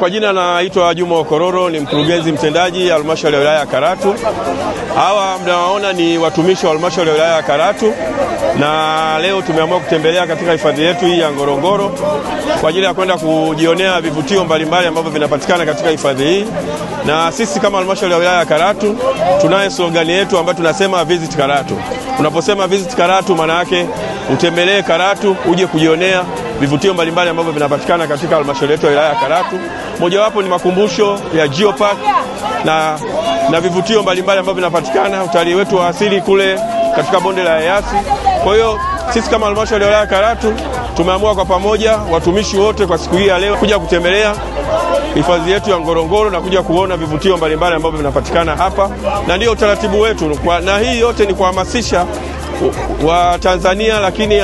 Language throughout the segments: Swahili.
Kwa jina naitwa Juma Okororo, ni mkurugenzi mtendaji halmashauri ya wilaya ya Karatu. Hawa mnawaona ni watumishi wa halmashauri ya wilaya ya Karatu, na leo tumeamua kutembelea katika hifadhi yetu hii ya Ngorongoro kwa ajili ya kwenda kujionea vivutio mbalimbali ambavyo vinapatikana katika hifadhi hii. Na sisi kama halmashauri ya wilaya ya Karatu tunaye slogan yetu ambayo tunasema visit Karatu. Unaposema visit Karatu, maana yake utembelee Karatu, uje kujionea vivutio mbalimbali ambavyo vinapatikana katika halmashauri yetu ya wilaya ya Karatu. Mojawapo ni makumbusho ya Geopark na vivutio mbalimbali ambavyo vinapatikana, utalii wetu wa asili kule katika bonde la Eyasi. Kwa hiyo sisi kama halmashauri ya wilaya ya Karatu tumeamua kwa pamoja, watumishi wote, kwa siku hii ya leo kuja kutembelea hifadhi yetu ya Ngorongoro na kuja kuona vivutio mbalimbali ambavyo vinapatikana hapa, na ndio utaratibu wetu. Na hii yote ni kuhamasisha wa Tanzania, lakini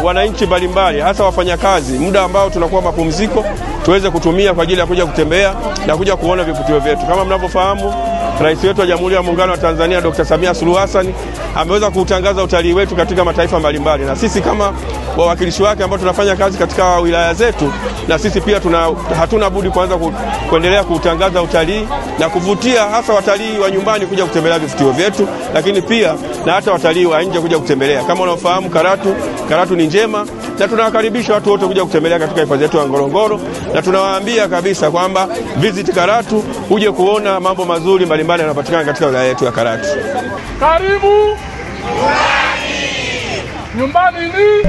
wananchi mbalimbali, hasa wafanyakazi, muda ambao tunakuwa mapumziko tuweze kutumia kwa ajili ya kuja kutembea na kuja kuona vivutio vyetu. Kama mnavyofahamu, Rais wetu wa Jamhuri ya Muungano wa Tanzania Dr. Samia Suluhu Hassan ameweza kuutangaza utalii wetu katika mataifa mbalimbali, na sisi kama wawakilishi wake ambao tunafanya kazi katika wilaya zetu, na sisi pia hatuna budi kuendelea kuutangaza utalii na kuvutia hasa watalii wa nyumbani kuja kutembelea vivutio vyetu, lakini pia na hata watalii wa nje kuja kutembelea. Kama unaofahamu, Karatu ni njema, na tunawakaribisha watu wote kuja kutembelea katika hifadhi yetu ya Ngorongoro, na tunawaambia kabisa kwamba visit Karatu, uje kuona mambo mazuri mbalimbali yanayopatikana katika wilaya yetu ya Karatu. Karibu nyumbani ni